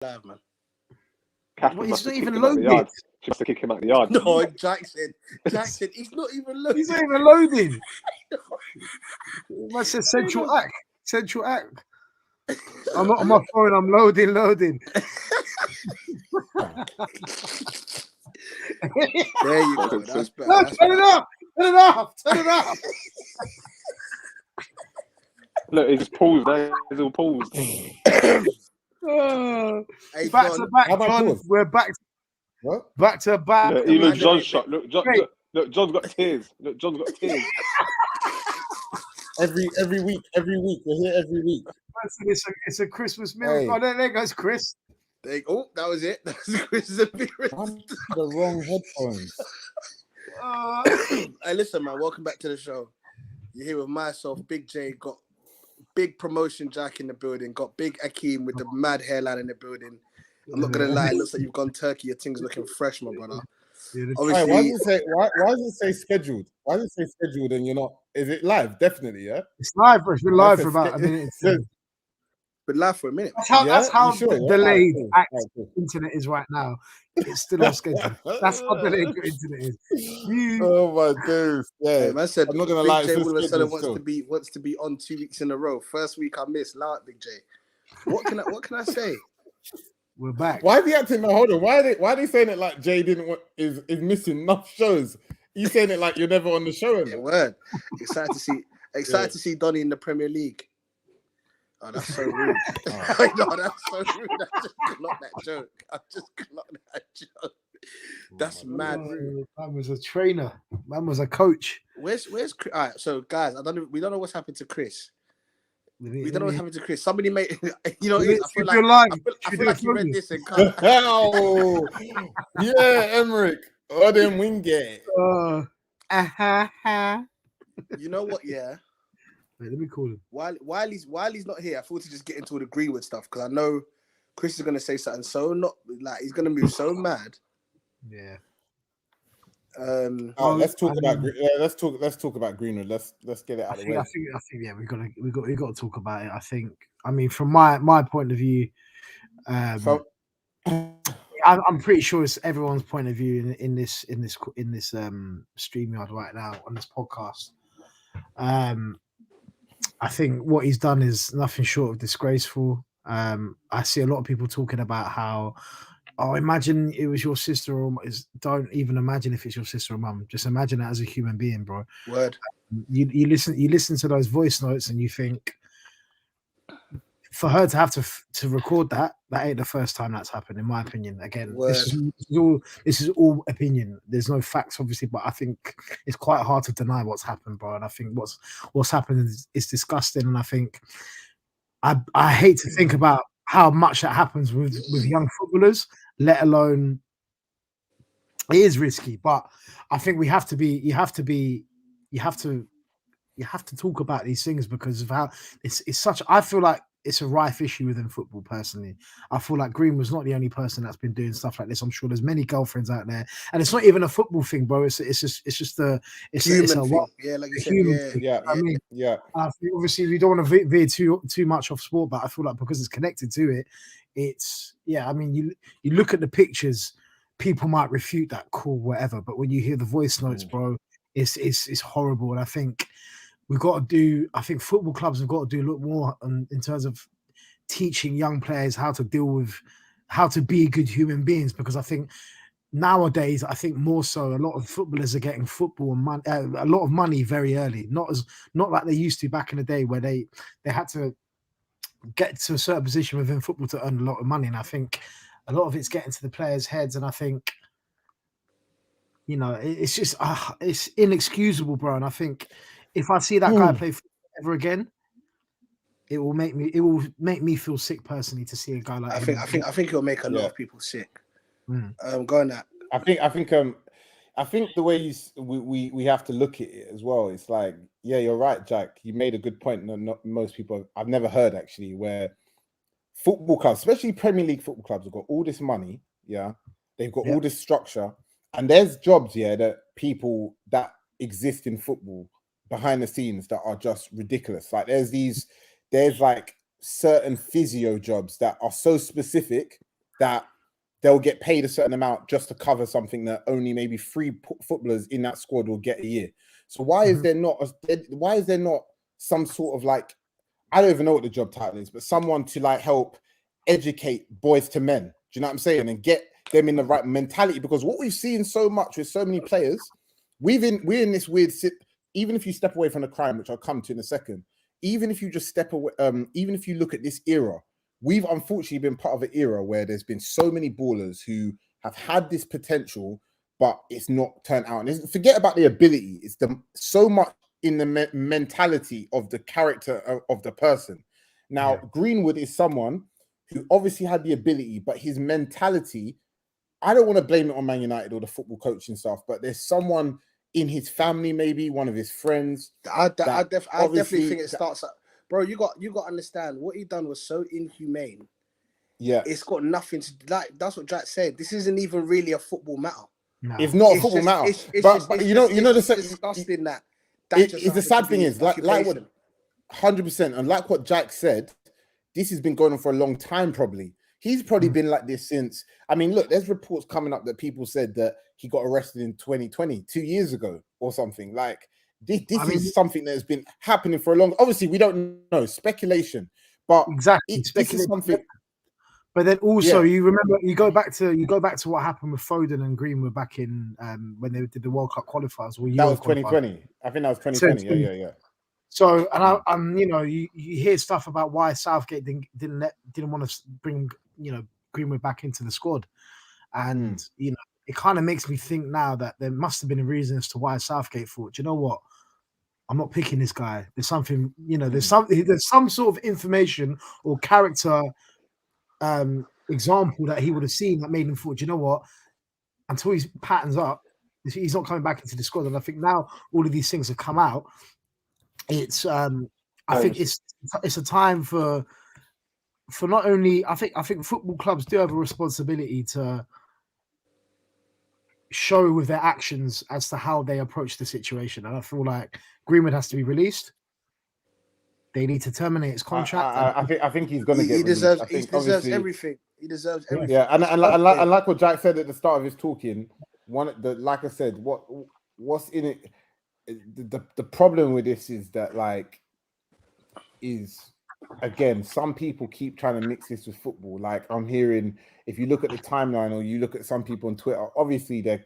live, man. Well, he's not even loaded. She must have kicked him out the yard. No, Jackson, he's not even loaded. He's not even loading. That's a central act. Central act. I'm not on my phone. I'm loading. There you go. That's better. No, turn it up. Turn it up. Look, he's paused. He's all paused. Hey, Back John, to back, How about John. pause? We're back. What? Back to back. Look, even man, John's wait. shot. Look, John's got tears. Look, John's got tears. Every week. We're here every week. It's a Christmas miracle. Hey. Oh, there goes Chris. Oh, that was it. That was Chris's appearance. I'm the wrong headphones. Hey, listen, man. Welcome back to the show. You're here with myself, Big J. Got big promotion Jack in the building. Got Big Akeem with the mad hairline in the building. I'm not gonna lie. It looks like you've gone turkey. Your thing's looking fresh, my brother. Obviously, Why does it say scheduled? Why does it say scheduled and you're not? Is it live? Definitely, yeah. It's live, bro. It's been live for about a minute. been live for a minute. That's how You sure? delayed Right, cool. Internet is right now. It's still on schedule. That's how delayed your internet is. Oh my days! Yeah, Hey, man said I'm not gonna Big lie. J It's all of a sudden scheduled wants to be on 2 weeks in a row. First week I missed. Allow it, Big J. What can I say? We're back. Why is he acting? No, hold on. Why are they saying it like Jay is missing enough shows? You saying it like you're never on the show? Yeah, word. Excited to see Donny in the Premier League. Oh, that's so rude. No, that's so rude. I just clocked that joke. That's mad rude. Man was a trainer. Man was a coach. Where's Chris? All right, so guys, we don't know what's happened to Chris. We don't know what's happened to Chris. Somebody made, you know, I feel like you read this and cut. Oh, yeah, Emmerich. Oh, them Wingate. You know what? Yeah. Wait, let me call him. While he's not here, I thought to just get into all the Greenwood stuff because I know Chris is gonna say something so not like he's gonna move so mad. Yeah. Let's talk about Greenwood. Let's get it out of the way. I think yeah, we got to talk about it. I mean, from my point of view, I'm pretty sure it's everyone's point of view in this StreamYard right now on this podcast. I think what he's done is nothing short of disgraceful. I see a lot of people talking about how, imagine it was your sister or don't even imagine if it's your sister or mum. Just imagine that as a human being, bro. Word. You listen to those voice notes and you think, for her to have to record that ain't the first time that's happened, in my opinion. Again, this is all opinion. There's no facts, obviously, but I think it's quite hard to deny what's happened, bro. And I think what's happened is disgusting. And I think I hate to think about how much that happens with young footballers, let alone it is risky. But I think you have to talk about these things because of how it's such. I feel like it's a rife issue within football. Personally, I feel like Greenwood's not the only person that's been doing stuff like this. I'm sure there's many girlfriends out there, and it's not even a football thing, bro. It's just a human thing. Yeah, like you said. Yeah. I mean, I think obviously we don't want to veer too much off sport, but I feel like because it's connected to it, it's I mean, you look at the pictures, people might refute that, cool, whatever. But when you hear the voice notes, bro, it's horrible, and I think. I think football clubs have got to do a lot more in terms of teaching young players how to deal with, how to be good human beings. Because I think nowadays, more so, a lot of footballers are getting football and a lot of money very early. Not like they used to back in the day where they had to get to a certain position within football to earn a lot of money. And I think a lot of it's getting to the players' heads. And I think, it's just it's inexcusable, bro. And I think. If I see that guy play ever again, it will make me feel sick personally to see a guy like him. I think it'll make a lot of people sick. Going that. I think the way we have to look at it as well. It's like, yeah, you're right, Jack. You made a good point. Not most people I've never heard actually where football clubs, especially Premier League football clubs, have got all this money. Yeah, they've got all this structure, and there's jobs that people that exist in football behind the scenes that are just ridiculous. Like there's like certain physio jobs that are so specific that they'll get paid a certain amount just to cover something that only maybe 3 footballers in that squad will get a year. So why is there not some sort of like, I don't even know what the job title is, but someone to like help educate boys to men? Do you know what I'm saying? And get them in the right mentality, because what we've seen so much with so many players, we're in this weird even if you step away from the crime, which I'll come to in a second, even if you just step away, even if you look at this era, we've unfortunately been part of an era where there's been so many ballers who have had this potential, but it's not turned out. And forget about the ability; it's so much in the mentality of the character of the person. Now, Greenwood is someone who obviously had the ability, but his mentality, I don't want to blame it on Man United or the football coaching staff, but there's someone in his family, maybe one of his friends. I definitely think it starts up. Bro, you got to understand what he done was so inhumane. Yeah, it's got nothing to like. That's what Jack said. This isn't even really a football matter. No. It's not a football matter. But you know, it's disgusting that. It's the sad thing is, like what 100%, and like what Jack said, this has been going on for a long time. Probably he's probably been like this since. I mean, look, there's reports coming up that people said that he got arrested in 2020, 2 years ago, or something. Like this is something that has been happening for a long. Obviously, we don't know, speculation, but exactly, this is something. But then also, you remember, you go back to what happened with Foden and Greenwood back in when they did the World Cup qualifiers. That was 2020. I think that was 2020. Yeah. So, and I'm you know, you hear stuff about why Southgate didn't want to bring Greenwood back into the squad, and it kind of makes me think now that there must have been a reason as to why Southgate thought, you know what, I'm not picking this guy. There's something, there's some sort of information or character example that he would have seen that made him thought, you know what, until he patterns up, he's not coming back into the squad. And I think now all of these things have come out. It's I think it's a time for not only I think football clubs do have a responsibility to show with their actions as to how they approach the situation. And I feel like Greenwood has to be released. They need to terminate his contract. I think he's going to get released. He deserves everything. He deserves everything. Yeah, and like what Jack said at the start of his talking, like I said, what's in it? The problem with this is that again, some people keep trying to mix this with football. Like I'm hearing, if you look at the timeline or you look at some people on Twitter, obviously they're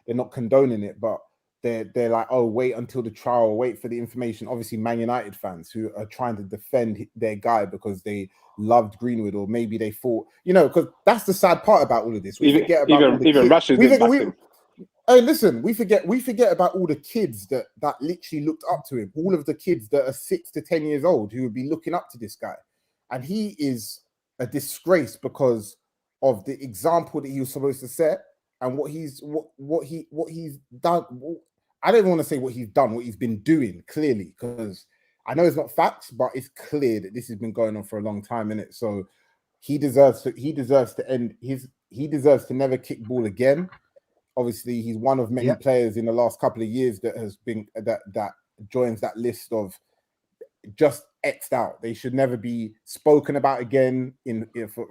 not condoning it, but they're like, oh, wait until the trial, wait for the information. Obviously, Man United fans who are trying to defend their guy because they loved Greenwood, or maybe they thought, because that's the sad part about all of this. We forget about even Rashford. Hey, listen, we forget about all the kids that literally looked up to him. All of the kids that are 6 to 10 years old who would be looking up to this guy, and he is a disgrace because of the example that he was supposed to set and what he's done. I don't want to say what he's done, what he's been doing, clearly, because I know it's not facts, but it's clear that this has been going on for a long time, innit? So he deserves to end he deserves to never kick ball again. Obviously, he's one of many players in the last couple of years that has been that joins that list of just X'd out. They should never be spoken about again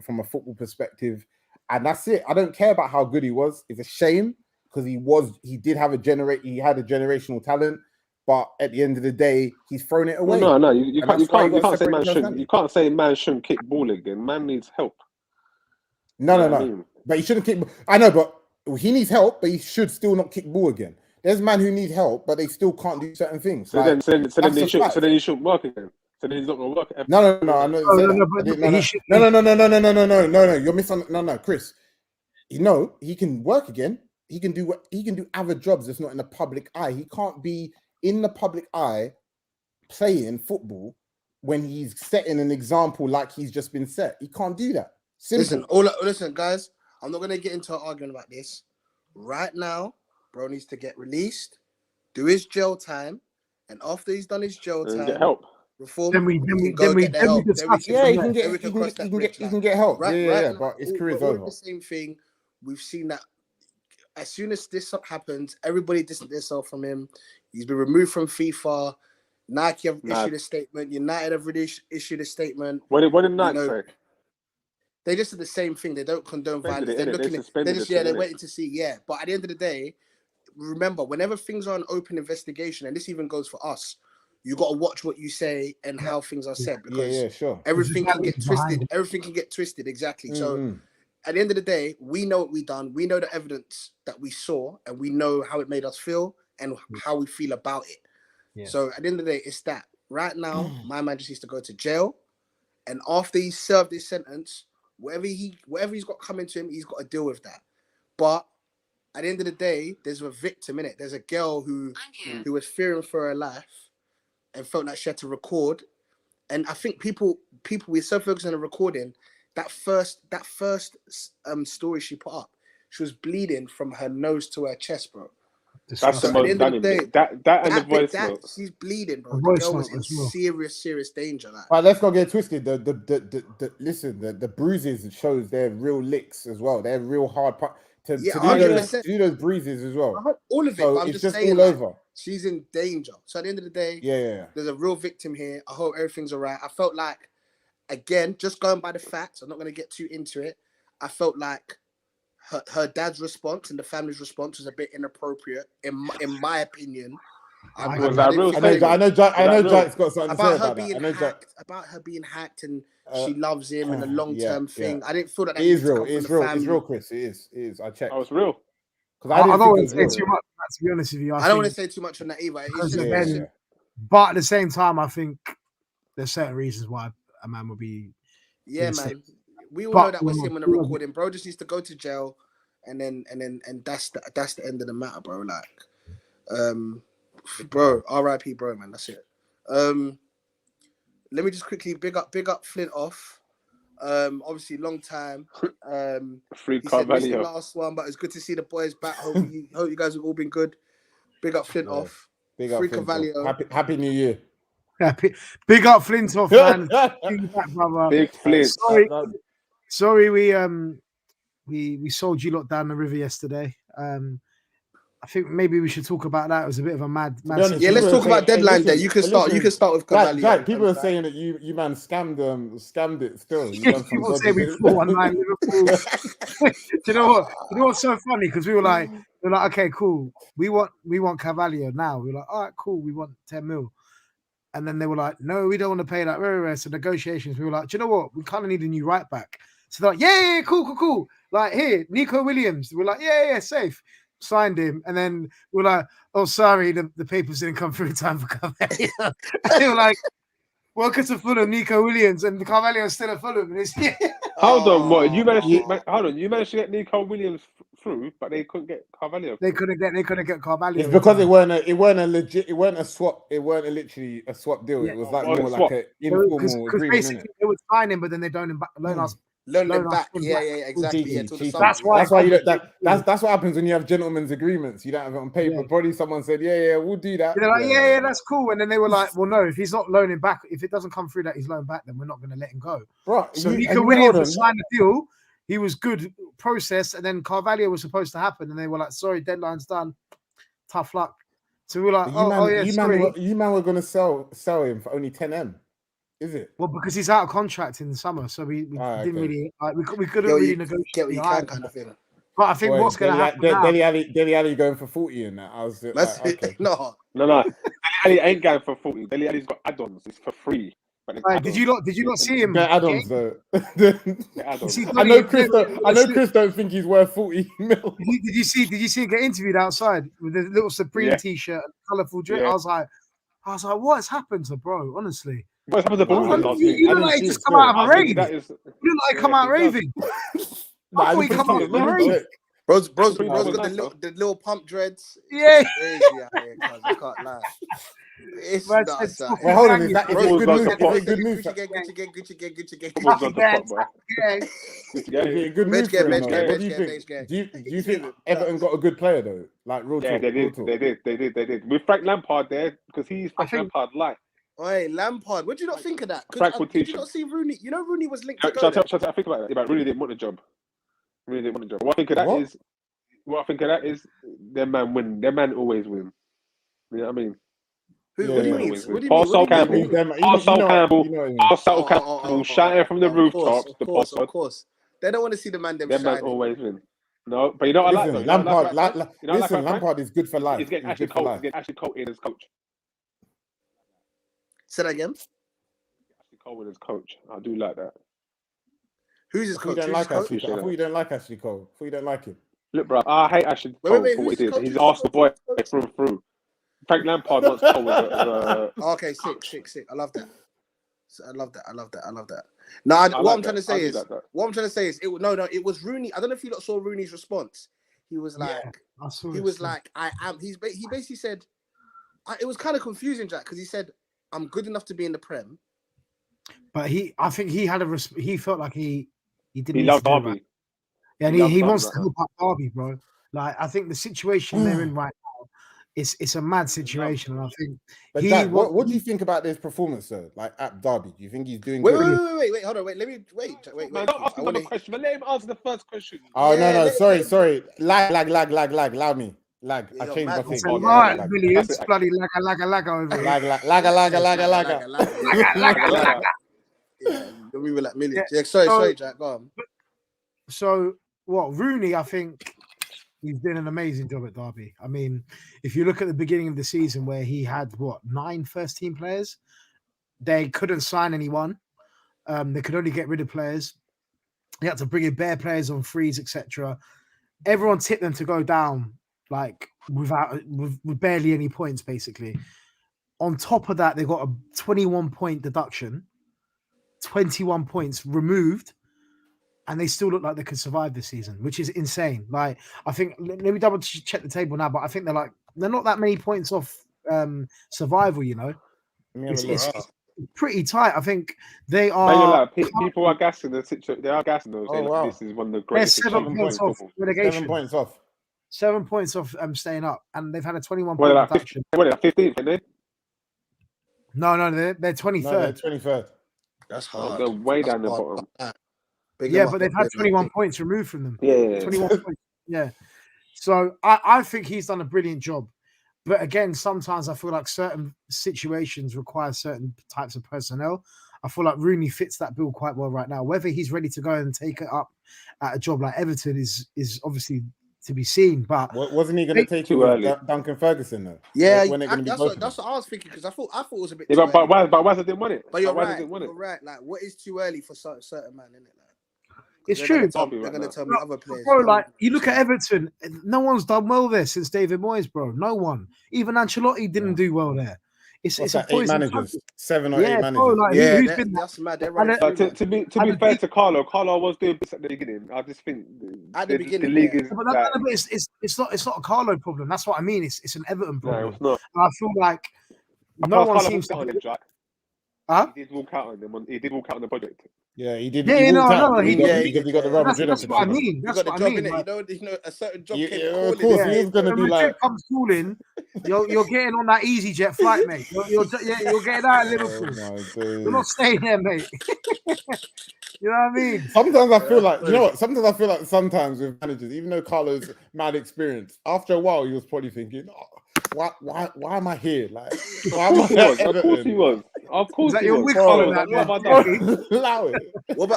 from a football perspective. And that's it. I don't care about how good he was. It's a shame because he had a generational talent, but at the end of the day, he's thrown it away. No, you can't say man shouldn't kick ball again. Man needs help. No. But he shouldn't kick. I know, but he needs help, but he should still not kick ball again. There's men who need help, but they still can't do certain things. So then he shouldn't work again. So then he's not going to work. No. No. You're misunderstanding. No, Chris. He can work again. He can do other jobs that's not in the public eye. He can't be in the public eye playing football when he's setting an example like he's just been set. He can't do that. Simple. Listen, guys. I'm not going to get into an argument about this. Right now, bro needs to get released, do his jail time, and after he's done his jail time, get help. Reform. Then we can get help. He can get help. Right, but his career's over. The same thing. We've seen that as soon as this happens, everybody distanced themselves from him. He's been removed from FIFA. Nike have issued a statement. United have issued a statement. What did Nike say? They just did the same thing. They don't condone violence. They're looking at. They're waiting to see. Yeah, but at the end of the day, remember, whenever things are an open investigation, and this even goes for us, you got to watch what you say and how things are said, because sure. everything can get twisted. Everything can get twisted. Exactly. So at the end of the day, we know what we done. We know the evidence that we saw, and we know how it made us feel and how we feel about it. Yeah. So at the end of the day, it's that. Right now, my man just needs to go to jail, and after he served his sentence, whatever he's got coming to him, he's got to deal with that. But at the end of the day, there's a victim in it. There's a girl who was fearing for her life and felt like she had to record. And I think people we're so focused on the recording. That first story she put up, she was bleeding from her nose to her chest, bro. That's the most damning. That and the voice note. She's bleeding, bro. The girl was in serious danger. Like. But let's not get twisted. The bruises shows they're real licks as well. They're real hard. To do those bruises as well. All of it. So I'm it's just saying, all over. She's in danger. So at the end of the day, there's a real victim here. I hope everything's all right. I felt like, again, just going by the facts, I'm not going to get too into it. I felt like her dad's response and the family's response was a bit inappropriate, in my opinion. I know Jack's got something to say about that. About her being hacked and she loves him and a long-term thing. I didn't feel that. It is real. It's real, Chris. It is. I checked. Oh, it's real. I don't want to say too much. To be honest with you, I don't want to say too much on that either. But at the same time, I think there's certain reasons why a man will be. Yeah, man. We all know that was him on the recording, bro. Just needs to go to jail, and that's the end of the matter, bro. Like, bro, R.I.P., bro, man. That's it. Let me just quickly big up Flint off. Obviously, long time. Free Carvalho. The last one, but it's good to see the boys back. Hope you guys have all been good. Big up Flint off. Big up Free Carvalho. Happy New Year. Big up Flint off, man. Back, Big Flint. Sorry, we sold you lot down the river yesterday. I think maybe we should talk about that. It was a bit of a mad yeah, let's talk about deadline day. You can start with Carvalho. Jack, people are saying that you man scammed it still. People say we 4-1 Liverpool. Do you know what? You know what's so funny? Because we were like, okay, cool. We want Carvalho now. We were like, all right, cool. We want 10 mil. And then they were like, no, we don't want to pay that. Very. So negotiations, we were like, do you know what? We kind of need a new right back. So they're like, yeah, cool. Like, here, Nico Williams. We're like, yeah, safe. Signed him, and then we're like, oh, sorry, the papers didn't come through in time for Carvalho. And they were like, welcome to Fulham, Nico Williams, and Carvalho is still at Fulham. Hold on, what? You managed to get Nico Williams through, but they couldn't get Carvalho. They couldn't get Carvalho. It's because it weren't a swap. It weren't literally a swap deal. It was like more like an informal agreement. Basically, they would sign him, but then they don't loan us. Learn them back. Yeah, exactly. That's why. That's what happens when you have gentlemen's agreements. You don't have it on paper. Probably someone said, yeah, we'll do that. They're like, yeah, that's cool. And then they were like, well, no, if he's not loaning back, if it doesn't come through that he's loaned back, then we're not going to let him go. Right. So Nico Williams signed the deal. He was good process, and then Carvalho was supposed to happen, and they were like, sorry, deadline's done. Tough luck. So we were like, you man were going to sell him for only 10M. Is it? Well, because he's out of contract in the summer, so we didn't really we couldn't really negotiate. Get what you can, kind of thing. But I think what's going to happen now? Dele Alli going for 40 in that. I was okay. No. Dele Alli ain't going for 40. Dele Alli's got add-ons. It's for free. Did you not see him? The add-ons though. I know Chris don't think he's worth 40 mil. Did you see him get interviewed outside with a little Supreme t-shirt and colourful drink? Yeah. I was like, what has happened to bro? Honestly. What's happened to Baldwin? You look like he just come out of a rave. You look like come out raving. I thought he come out of a rave. Bro's got the little pump dreads. Yeah. I can't lie. It's well, hold on. Is that a good move? Good move. Good move. Do you think Everton got a good player though? Like real talk. They did. With Frank Lampard there, because he's Frank Lampard light. Hey, Lampard, what do you not think of that? Did you not see Rooney? You know Rooney was linked to go there. I think about it. Yeah, but Rooney didn't want the job. What I think of that is their man win. Their man always win. You know what I mean? What do you mean? Paul Campbell shouting from the rooftops. Of course. They don't want to see the man them Them man shining. always win. No, but you know what I like though. Listen, You know what I Lampard. like, Frank? You know what I like Listen, about Frank? Lampard is good for life. He's getting He's Ashley good for Cole. He's life. getting Ashley Cole in as coach. Say that again. Ashley Cole in as coach. I do like that. Who's his I thought you coach? don't Who's his like coach? Ashley. I thought you don't like Ashley Cole. I thought you don't like him. Look, bro, I hate Ashley Wait, Cole wait, for what who's he his did. coach? He's Who's an his Arsenal coach? boy through and through. Frank Lampard wants Cole Okay, sick. I love that. I love that. No, what I'm trying to say is, it was Rooney. I don't know if you lot saw Rooney's response. He was like, he basically said, it was kind of confusing, Jack, because he said, I'm good enough to be in the Prem. But I think he had he felt like he didn't. He need loved to do Derby. that. Yeah, and he wants to help out Derby, bro. Like, I think the situation they're in right now, it's a mad situation, and I think. But Jack, what do you think about this performance, though? Like at Derby, do you think he's doing good? Wait, hold on, wait. Let me wait. Man, don't ask me another question. But let him answer the first question. Oh no, sorry. Lag. Allow me. Lag. I changed my thing. Right, millions, bloody laga over here. Laga. Yeah, we were like millions. Yeah, sorry, Jack. Go on. So what? Rooney, I think he's doing an amazing job at Derby. I mean, if you look at the beginning of the season where he had 9 first-team players, they couldn't sign anyone. They could only get rid of players. He had to bring in bare players on frees, etc. Everyone tipped them to go down like with barely any points, basically. On top of that, they got a 21-point deduction, 21 points removed, and they still look like they could survive this season, which is insane. Like, I think, let me double check the table now, but I think they're not that many points off survival, you know. It's pretty tight. I think they are. People are gassing the situation. They are gassing those. Wow. This is one of the greatest. 7 points off relegation. 7 points off. 7 points off staying up, and they've had a 21 point deduction. What are they, 15th, aren't they? No, they're 23rd. No, they're 23rd. That's hard. They're way down the bottom. Yeah, but they've had 21 points removed from them. Yeah. 21 points. Yeah. So I think he's done a brilliant job. But again, sometimes I feel like certain situations require certain types of personnel. I feel like Rooney fits that bill quite well right now. Whether he's ready to go and take it up at a job like Everton is obviously to be seen. But wasn't he going to take it with Duncan Ferguson though? Yeah, that's what I was thinking, because I thought it was a bit. Yeah, but why didn't want it? But you're right. You're right. Like, what is too early for certain man, isn't it? It's true. They're going to tell me other players. Bro, like, you look at Everton, no one's done well there since David Moyes, bro. No one. Even Ancelotti didn't do well there. It's a 8 managers, 7 or 8 managers. Bro, like, that's mad. To be fair to Carlo was doing this at the beginning. I just think at the beginning, the league is. But it's not a Carlo problem. That's what I mean. It's an Everton problem. No, it's not. And I feel like no one seems to. He did walk out on them. He did walk out on the project. Yeah, he did. He got the Real Madrid. That's what I mean. That's what I mean. You know, a certain job came calling. Of course, he was going to be like. Comes calling. You're getting on that EasyJet flight, mate. You're getting out of Liverpool. You're not staying there, mate. You know what I mean? Sometimes I feel like, you know what? Sometimes I feel like with managers, even though Carlo's mad experience, after a while, he was probably thinking, why am I here? Like, why am I here? Of course he was. Of course he was. Allow it. What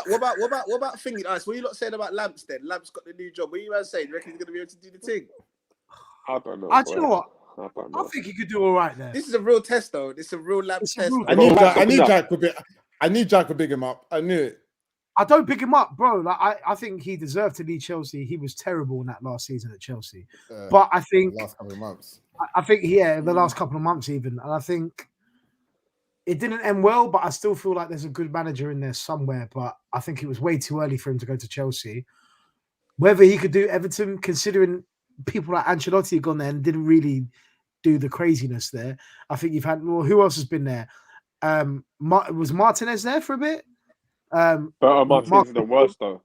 about thinking? What are you lot saying about Lamps then? Lamps got the new job. What are you guys saying? You reckon he's going to be able to do the thing? I don't know. Do you know what? I think he could do all right there. This is a real test, though. This is a real Lamps test. I need Jack to big him up. I knew it. I don't pick him up, bro. Like, I think he deserved to lead Chelsea. He was terrible in that last season at Chelsea. But I think the last couple of months. I think the last couple of months even. And I think it didn't end well, but I still feel like there's a good manager in there somewhere. But I think it was way too early for him to go to Chelsea. Whether he could do Everton, considering people like Ancelotti had gone there and didn't really do the craziness there. I think you've had, who else has been there? Was Martinez there for a bit? Martinez is the worst though.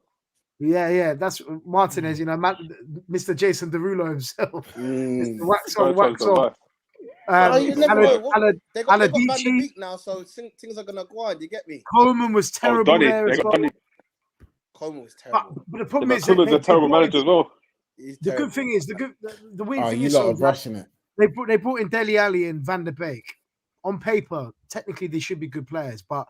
Yeah, that's Martinez. You know, Mr. Jason Derulo himself. Mr. Wax on, wax off. They got Van de Beek now, so things are gonna go on. You get me? Coleman was terrible there as well. Coleman was terrible. But the problem is, Coleman's a terrible manager as well. The good thing is, the weird thing you is, lot are rushing it. They brought in Dele Alli and Van der Beek. On paper, technically they should be good players, but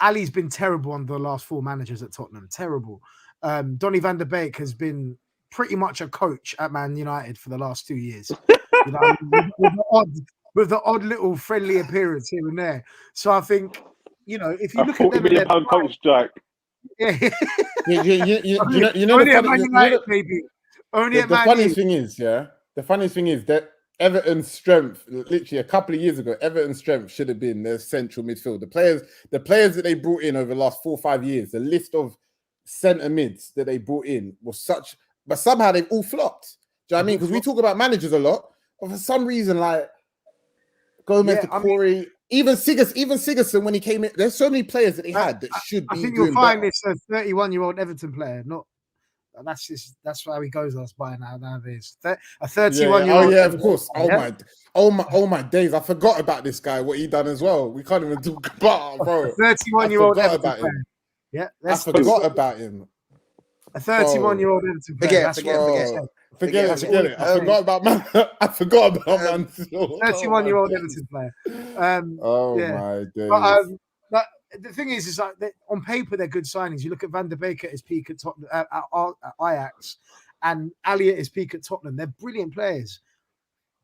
Ali's been terrible under the last 4 managers at Tottenham. Terrible. Donny van der Beek has been pretty much a coach at Man United for the last 2 years. You know, with the odd little friendly appearance here and there. So I think, you know, if you look at them, £40 million coach, Jack. Yeah. You know Only the at Man funny, United, maybe. Only at the Man funniest United. thing is, the funniest thing is that Everton's strength, literally a couple of years ago, Everton's strength should have been their central midfield. The players that they brought in over the last 4 or 5 years, the list of centre mids that they brought in was such, but somehow they've all flopped. Do you know what I mean? Because we talk about managers a lot, but for some reason, like Gomez, Corey, even Sigurdsson when he came in, there's so many players that they had that should be. I think you'll find this a 31-year-old Everton player, not. That's how he goes us by nowadays. A 31-year-old. Oh yeah, of course. Oh my days! I forgot about this guy. What he done as well. We can't even talk about, bro. A 31-year-old Everton about player. Him. Yeah, I forgot about him. A 31-year-old Everton player. Forget it. I forgot about man. I forgot about man. 31-year-old Everton player. My days. But the thing is like on paper they're good signings. You look at Van der Beek at his peak at Tottenham, at Ajax, and Ali at his peak at Tottenham. They're brilliant players,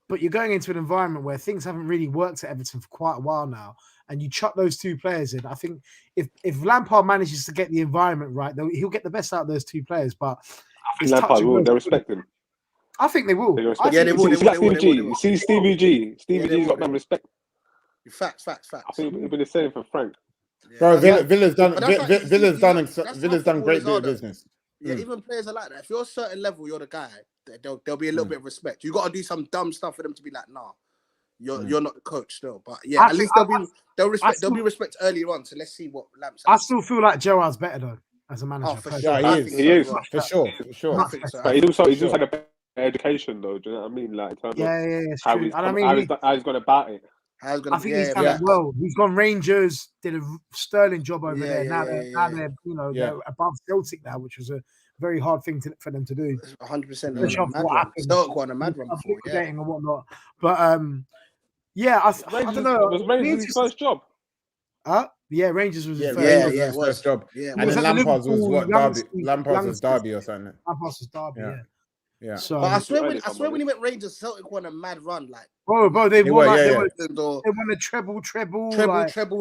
but you're going into an environment where things haven't really worked at Everton for quite a while now, and you chuck those two players in. I think if Lampard manages to get the environment right, he'll get the best out of those two players. But I think Lampard will. They respect him. I think they will. They will. You see Stevie G. Stevie G's got them respect. Facts. I think it'll be the same for Frank. Bro, Villa's done a great bit of business. Yeah, even players are like that. If you're a certain level, you're the guy. There'll be a little bit of respect. You got to do some dumb stuff for them to be like, nah, you're not the coach still. But yeah, at least there'll be respect earlier on. So let's see what Lamps. I still feel like Joel's better though as a manager. Oh, for sure. He is for sure. But he's also had a better education though. Do you know what I mean? Like, how he's gone about it. I think he's done it well. He's gone Rangers, did a sterling job over there. Now they're they're above Celtic now, which was a very hard thing for them to do. 100%. Stoke won a mad run before, and whatnot. But I don't know. Was Rangers his first job? Rangers was his first job. Yeah, and then Lampard's was what Derby. Lampard's was Derby or something. Lampard's was Derby. Yeah. So, but I swear when he went Rangers, Celtic won a mad run. Like, bro, they won a treble,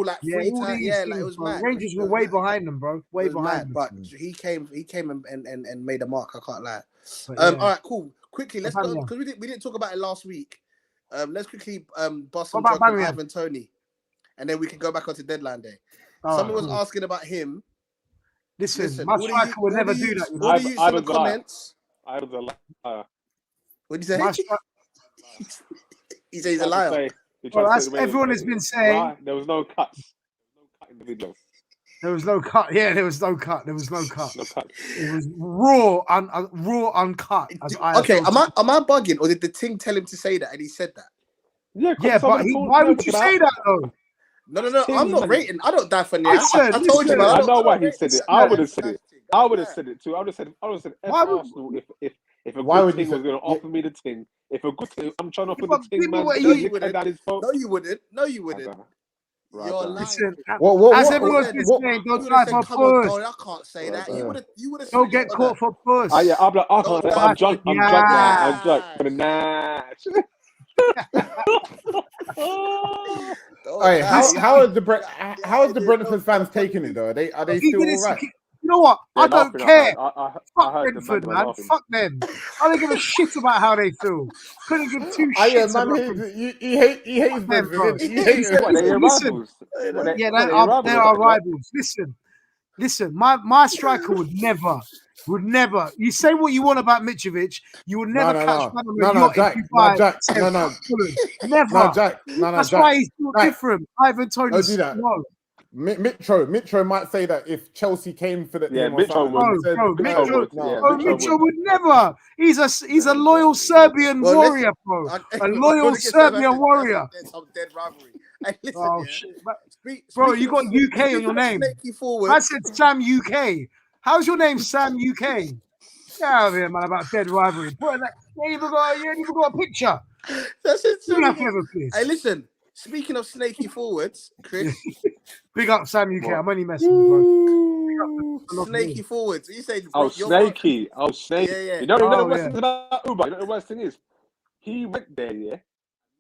like 3 times. Yeah, like it was mad. Rangers were way behind them, bro. Way behind them. But he came and made a mark. I can't lie. All right, cool. Quickly, let's go because we didn't talk about it last week. Let's quickly bust some joke on Ivan Toney, and then we can go back onto deadline day. Someone was asking about him. Listen, my striker would never do that. All the use in the comments. I was a liar. What did you say? He said he's a liar. Everyone has been saying. There was no cuts. In the video. There was no cut. Yeah, there was no cut. It was raw, uncut. Okay, am I bugging, or did the Ting tell him to say that and he said that? Yeah, but why would you say that though? No. I'm not rating. I don't die for Nia. I told you, man. I know why he said it. I would have said it. I would have said it too. I would have said Arsenal if a good thing was going to offer me the thing. If a good thing, I'm trying to offer the thing, man. No, you wouldn't. Right, you're lying. Listen, as everyone's been saying, don't try for push. I can't say that. You would have. Don't get caught for push. Yeah, I'm like, I can't say. I'm drunk. I'm drunk. Hey, how is the Brentford fans taking it though? Are they still all right? You know what? I don't care. Fuck Brentford, man. Fuck them. I don't give a shit about how they feel. Couldn't give two shits about them. He hates Brentford. Yeah, they are rivals. Listen. My striker would never. You say what you want about Mitrovic, you will never catch man on a yacht. Never. That's why he's so different. Ivan Toney. Don't do that. No. Mitro might say that if Chelsea came for the Mitro would never. He's a loyal Serbian warrior, bro. A loyal Serbian warrior. Some dead rivalry. Hey, listen, bro, you got UK on your name. I said Sam UK. How's your name, Sam UK? Get out of here, man, about dead rivalry. You ain't even got a picture. That's it. Hey, listen. Speaking of snaky forwards, Chris. Big up Sam UK. I'm only messing, bro. Snaky forwards. You say, snaky. Yeah. You know the worst thing about Uber. You know the worst thing is, he went there. Yeah,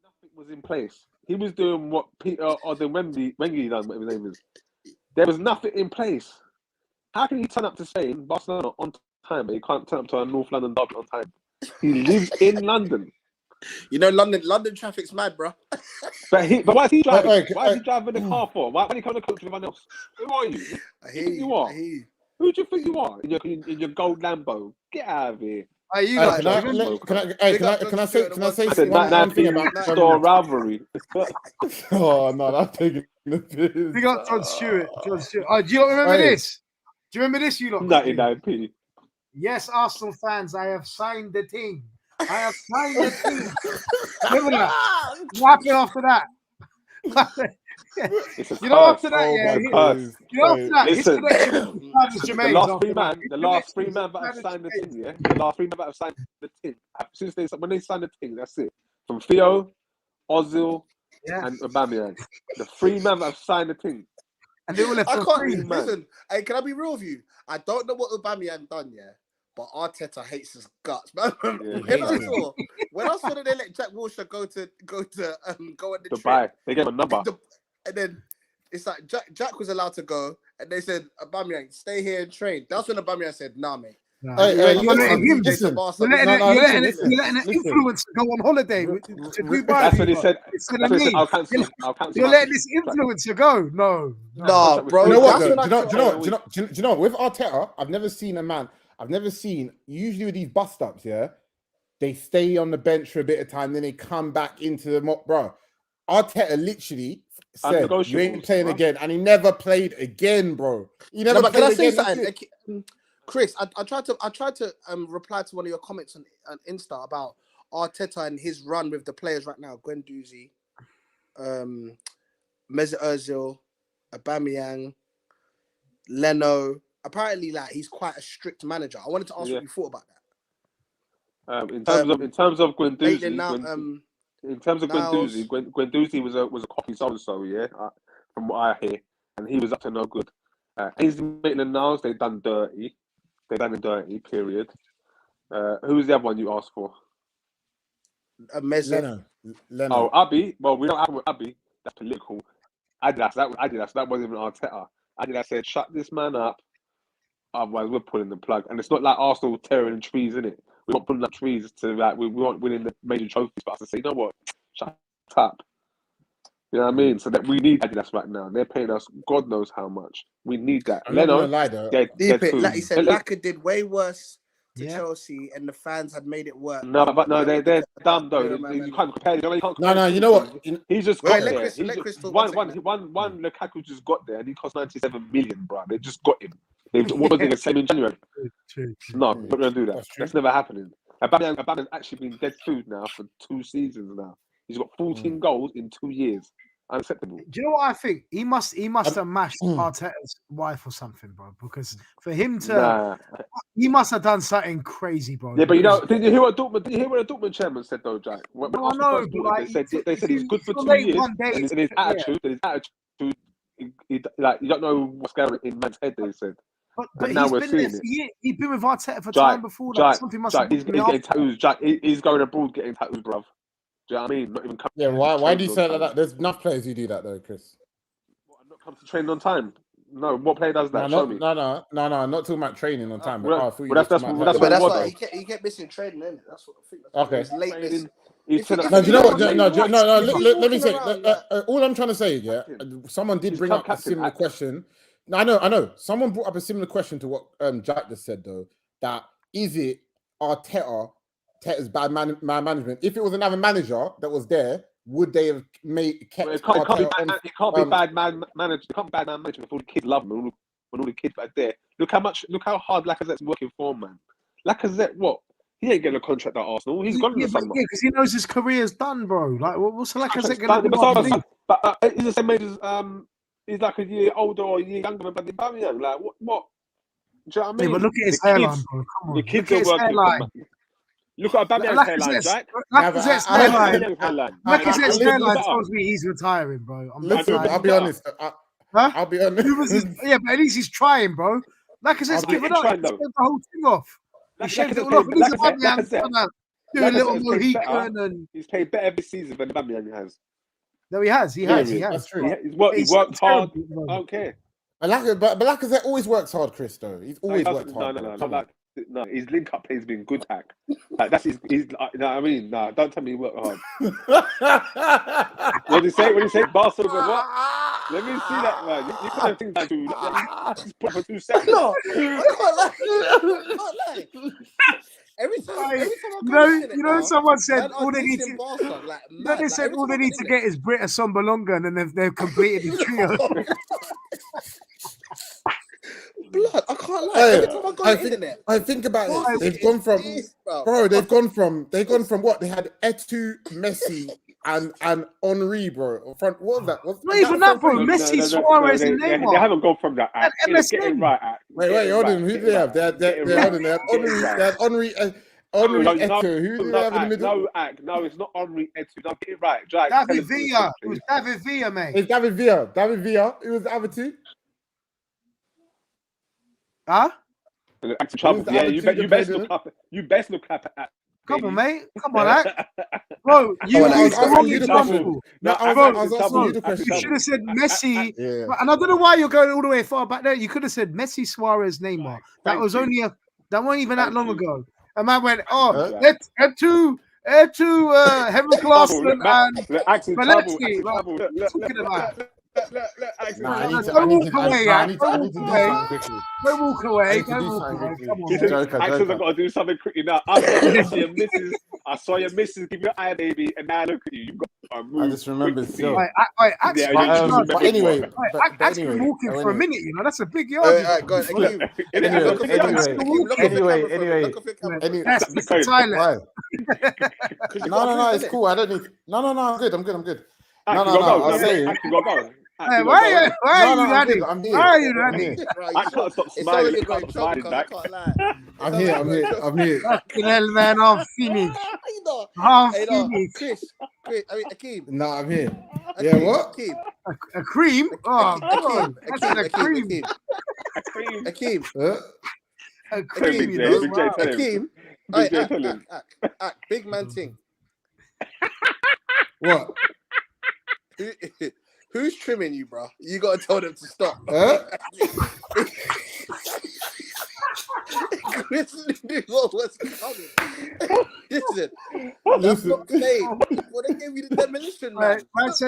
nothing was in place. He was doing what Peter or the Wengi done. Whatever his name is. There was nothing in place. How can he turn up to Spain, Barcelona on time, but he can't turn up to a North London derby on time? He lives in London. You know, London traffic's mad, bro. But why is he driving? Why is he driving the car for? Why did he come to the country with everyone else? Who are you? I hear you. Who do you think you are? In your gold Lambo? Get out of here. Are you can I say one thing about store rivalry? Oh no, that's taking the piss. Big up John Stewart. Do you remember this? Do you remember this? You lot. 99p. Yes, Arsenal fans, I have signed the team. Remember that? What happened after that? After that, Listen, the last three man that have signed the thing, yeah? The last three man that have signed the thing. When they signed the thing, that's it. From Theo, Ozil, and Aubameyang. The three men that have signed the thing. And they all left I can't listen. Hey, can I be real with you? I don't know what Aubameyang done, yeah? But Arteta hates his guts, man. When I saw that they let Jack Wilshere go on the Dubai, trip, they gave him a number, and then it's like Jack was allowed to go, and they said, Aubameyang, stay here and train. That's when Aubameyang said, nah, mate. You're letting an influencer go on holiday to Dubai. That's what he said. I'll cancel. You're letting this influencer go. No, bro. You know what? Do you know? With Arteta, I've never seen. Usually with these bus stops, yeah, they stay on the bench for a bit of time, then they come back into the mock, bro. Arteta literally said, "You ain't playing again," and he never played again, bro. He never played again. Can I say something? Chris, I tried to reply to one of your comments on Insta about Arteta and his run with the players right now. Guendouzi, Mesut Ozil, Aubameyang, Leno. Apparently, like, he's quite a strict manager. I wanted to ask what you thought about that. In terms of Guendouzi, Guendouzi was a cocky so-and-so, yeah, from what I hear, and he was up to no good. Ainsley Maitland-Niles, they done dirty. They done it dirty, period. Who was the other one you asked for? Leno. Oh, Abby. Well, we don't have with Abby. That's political. Adidas. That wasn't even Arteta. Adidas said, shut this man up. Otherwise, we're pulling the plug. And it's not like Arsenal tearing trees, innit? We're not pulling up trees to, like, we weren't winning the major trophies for us to say, you know what? Shut up. You know what I mean? So that we need Adidas right now. They're paying us God knows how much. We need that. I'm not gonna lie though. Like he said, Laka did way worse to Chelsea, and the fans had made it work. No, but no, they're dumb though. You can't compare. No, you know what? He's just got there. One Lukaku just got there, and he cost 97 million, bro. They just got him. They wasn't the same in January. No, we're not gonna do that. That's never happening. Aubameyang's actually been dead food now for 2 seasons now. He's got 14 goals in 2 years. Unacceptable. Do you know what I think? He must have mashed Arteta's wife or something, bro. Because for him to, he must have done something crazy, bro. Yeah, but did you hear what the Dortmund chairman said though, Jack? They said he's good for 2 years, and his attitude, you don't know what's going on in man's head. They said. But now we're seeing it. He's been with Arteta for time before. Something must have he's getting tattoos. Jack, he's going abroad getting tattoos, bruv. Do you know what I mean? Not even why do you say that? There's enough players who do that though, Chris. Not come to training on time. No, what player does that? No, I'm not talking about training on time. That's why he kept missing training. Then that's what I think. Okay. No, do you know what? No. Let me say. All I'm trying to say, yeah. Someone did bring up a similar question. No, I know. Someone brought up a similar question to what Jack just said though. That is it Arteta's bad man management? If it was another manager that was there, would they have kept? It can't be bad man management. It can't be bad man management if all the kids love him. When all the kids are there, look how hard Lacazette's working for, man. Lacazette, what? He ain't getting a contract at Arsenal. He's gone to the summer. Yeah, because he knows his career's done, bro. Like, what's Lacazette going to do? But he's the same age as he's like a year older or a year younger than Aubameyang. Like what? Do you know what I mean? Yeah, but look at his hairline, bro. Come on. The kids are working. Look at Aubameyang's hairline, Jack. Lacazette's hairline. Lacazette's listen, hairline listen, tells me he's retiring, bro. Listen, I'll be honest. I'll be honest. Yeah, but at least he's trying, bro. Lacazette's given up. He shaved the whole thing off. He shaved it all off. Doing a little Mohican and he's played better this season than Aubameyang has. No, he has. That's true. He worked hard. I don't care. But Lacazette always works hard, Chris. Though he's always worked hard. No, his link up play has been good, hack. Like that's his. You know what I mean? No, don't tell me he worked hard. What did he say? Barcelona what? Let me see that, man. You can't think that dude. Just put for 2 seconds. No, I can't lie. Every time someone said all they need to. They said all they need to get is Britta Sombalonga, and then they've completed the trio. Blood, I can't lie. Every time I go on the internet, I think about it. They've gone from what they had: Etu, Messi, and Henri, bro. What was that? Not even that, bro. Messi, Suarez, and Neymar. They haven't gone from that. MSN. Wait, hold on. Who do they have? They had Henri. Eto. Who do they have in the middle? No, it's not Henri Eto. No, get it right. David Villa. It was David Villa, mate. It's David Villa. It was the other two. Huh? Yeah, you best look up. You best look up at. Come on, mate. Come on, Ak. Bro, you used the wrong example. You should have said Messi. Yeah. And I don't know why you're going all the way far back there. You could have said Messi, Suarez, Neymar. That wasn't even that long ago. And man went, Etu, Henry Claassen and Valenti. Talking about. Don't walk away. Come on. I've got to do something quickly now. I saw your missus give you an eye, baby, and now look at you. You've got to move. I just remember still. But anyway, Ak's been walking for a minute. You know, that's a big yard. Anyway. That's silent. No, it's cool. I don't need. No, I'm good. No, I'll say it. Hey, why are you running? Why are you running? I can't stop smiling. I'm here. Fucking hell, man, I'm finished. Chris, Akeem. No, I'm here. Yeah, what? A cream? Oh, God. That's a cream. Akeem. A cream, you know. Akeem. Big man thing. What? Who's trimming you, bro? You gotta tell them to stop. Chris knew what was coming. Listen. Well, they gave you the demolition, man. That's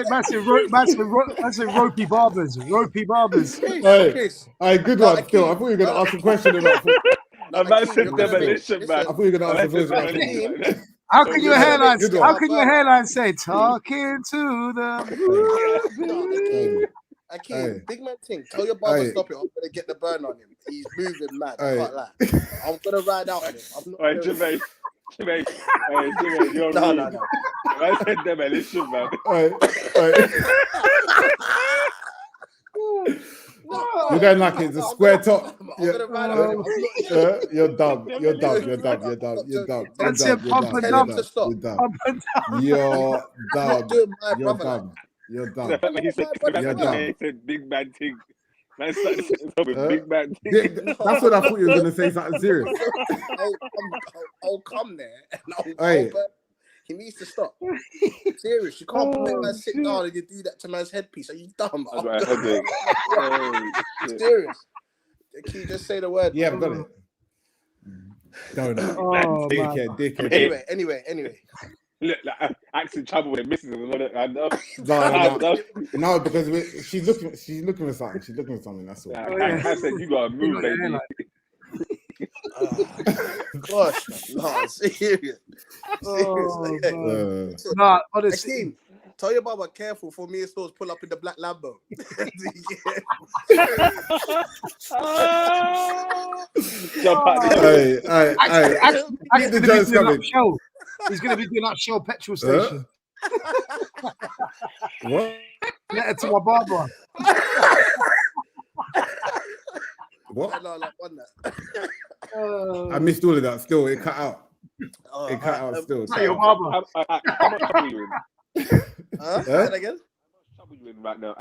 ropey barbers. Chris. Hey, good one. Still, I thought you were gonna ask a question about. I said demolition, man. I thought you were gonna ask a question. How can your hairline say talking to them? Akeem, big man thing. Tell your barber stop it. I'm gonna get the burn on him. He's moving mad. I can't lie. I'm gonna ride out on him. I'm not. Wait, Jimmy, you're no. I said demolition, man. You don't like it. It's a square top. You're dumb. You're dumb. That's it. Pump and dump. You're dumb. He said big man thing. Big man thing. That's what I thought you were going to say, something serious. I'll come there and he needs to stop. Serious, you can't make man sit down and you do that to man's headpiece. Are you dumb? Serious. Can you just say the word? Yeah, I've got it. No. Dickhead. Anyway. Look, Ak's trouble with misses. No, because she's looking for something. That's all. I said you gotta move, baby. Gosh, no, serious. Nah, honestly. Akeem, tell your mama careful for me and Stores pull up in the black Lambo. Jump out there. He's going to be doing that Shell petrol station. What? Letter to my barber. What? No, like one that. I missed all of that. Still, it cut out. It cut out still. Not your mama. How much trouble you in? Say that again? How much trouble you in right now?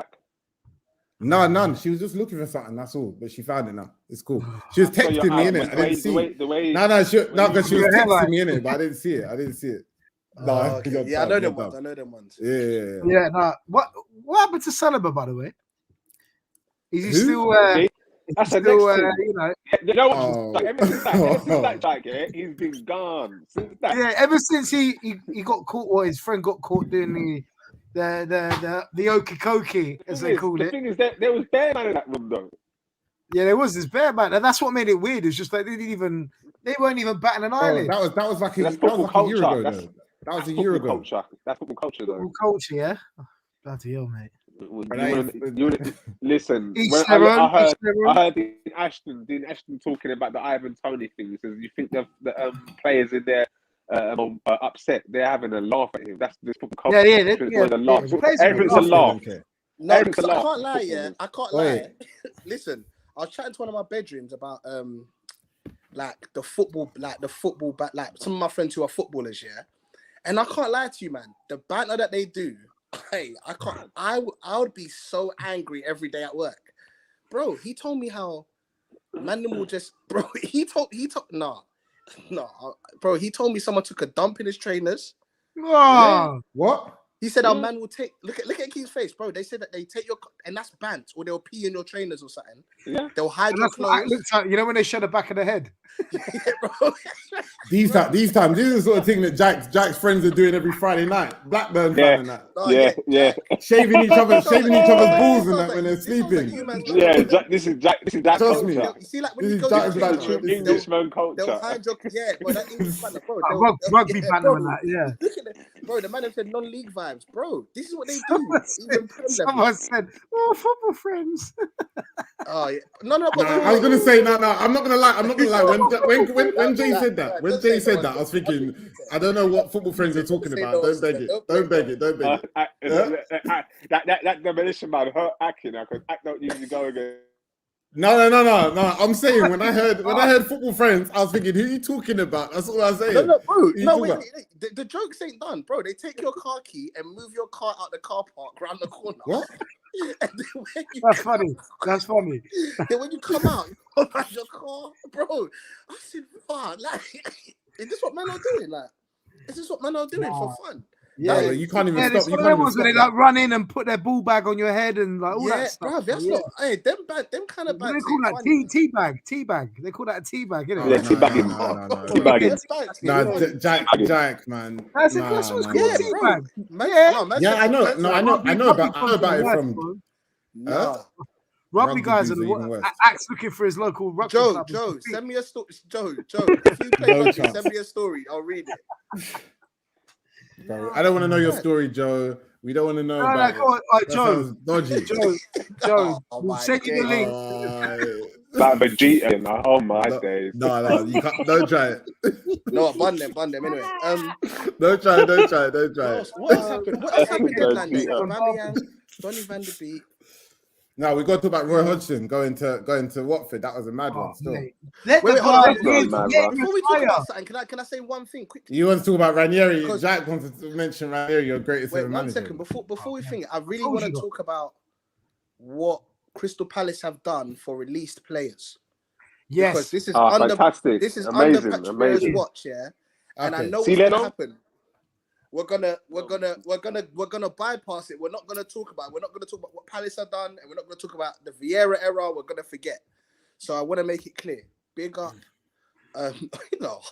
No, none. She was just looking for something. That's all. But she found it now. It's cool. She was So you're texting me out, in it. but I didn't see it. the way, No, because she was Your hairline. texting me in it, but I didn't see it. No, Okay. you're Yeah, I dumb, know them you're ones. I dumb. know them ones. Yeah. Yeah, no. What happened to Saliba, by the way? Is he Who? still? That's the still, next thing. you know. You know what? Oh. Ever since that Jack, yeah, he's been gone. Since that. Yeah, ever since he got caught, or his friend got caught doing the okey-cokey, as they call The it. thing is that there was bare man in that room though. Yeah, there was this bear man, and that's what made it weird. It's just like they weren't even batting an eyelid. That was like a That's year football ago. culture. Though. That was a year ago. Culture. That's football culture though. Football culture, yeah. Oh, bloody hell, mate. Listen, Each when their own, I each their own. heard Dean Ashton talking about the Ivan Toney thing. He says, you think the players in there are upset? They're having a laugh at him. That's this football culture. Everything's a laugh. No, Everything's because a I laugh. can't lie, yeah. I can't Wait. lie. Listen, I was chatting to one of my bedrooms about like the football, like some of my friends who are footballers, yeah. And I can't lie to you, man. The banter that they do, hey, I can't. I would be so angry every day at work, bro. He told me how man will just, bro. He told no, bro. He told me someone took a dump in his trainers. Oh, What? He said our man will take. Look at Keith's face, bro. They said that they take your and that's bant, or they'll pee in your trainers or something. Yeah. They'll hide and your that's what it clothes. looks like. You know when they show the back of the head. Yeah, bro. These times, this is the sort of thing that Jack's friends are doing every Friday night. Blackburn fan and that. No, Yeah. Shaving each other's balls and that like- when they're this sounds like sleeping. you, man. Yeah, this is Jack Trust me. culture. You see, like when This you is go Jack's to banter. the True gym, Englishman they'll culture. hide your bro. That English man, bro. Rugby banter bro. and that, yeah. Look at it, bro. The man have said non-league vibes, bro. This is what they do. Even Prem level. Someone said, "Oh, football friends." Oh yeah, no. No, But I was gonna say no. I'm not gonna lie. When Jay said that, I was thinking, I don't know what football friends are talking about. Don't beg it. That demolition man hurt Akin because Ak don't usually go again. No. I'm saying when I heard football friends, I was thinking, who are you talking about? That's all I was saying. No, bro. Who you No, talking wait. The jokes ain't done, bro. They take your car key and move your car out the car park round the corner. What? And then when you That's funny. That's funny. Then when you come out, you go around your car, bro. I said, wow, like, is this what men are doing? Like, is this what men are doing for fun? Yeah, Like, you can't even Yeah, stop. it's You one of can't them even ones where stop they that. like run in and put their ball bag on your head and like all yeah, that stuff. bro, that's not. Hey, them kind of They bags. call that tea bag. They call that a tea bag, innit? Yeah, teabagging. No. Teabagging. Jack, man. That's what's called Yeah, tea bro. bag. Yeah, I know. No, I know about it from. No. Rugby Rugby guys dudes and are even worse. Axe looking for his local rugby club. Joe, send me a story. Joe, if you play No rugby, chance. send me a story. I'll read it. Bro, I don't want to know your story, Joe. We don't want to know No, about go on. it. That Joe, sounds dodgy. Joe, Oh, we'll my send you the link. Like Vegeta, oh my days. No, you can't. Don't try it. No, bun them anyway. Don't try it. What else happened? What else happened deadline day? Yeah. Aubameyang, Donny van der Beek. No, we got to talk about Roy Hodgson going to Watford. That was a mad one. Still, Let Wait, the hold on. guy Before we talk about something, can I say one thing quickly? you want to talk about Ranieri? Because- Jack wanted to mention Ranieri, your greatest Wait, ever 1 manager. second. Before we think, I really Told want to you. talk about what Crystal Palace have done for released players. Because Yes. this is Fantastic. this is Amazing, under Patrick amazing. watch, yeah. And I Okay. know See, what's gonna Leno? happen. We're gonna bypass it. We're not gonna talk about it. We're not gonna talk about what Palace have done, and we're not gonna talk about the Vieira era. We're gonna forget. So I want to make it clear. Big up.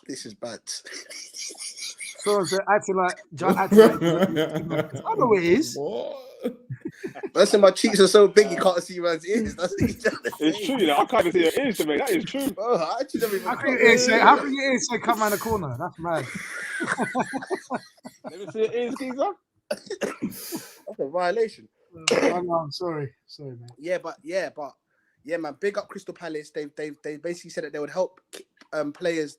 This is bad. So acting like John acting like I know it is. Listen, my cheeks are so big you can't see man's ears. That's what he's trying to It's say. true, you know. I can't even see your ears to me. That is true. Bro, I actually never even How can your ears say come around the corner? That's mad. Never see your ears, geezer? That's a violation. I'm sorry, man. Yeah, man. Big up Crystal Palace. They basically said that they would help players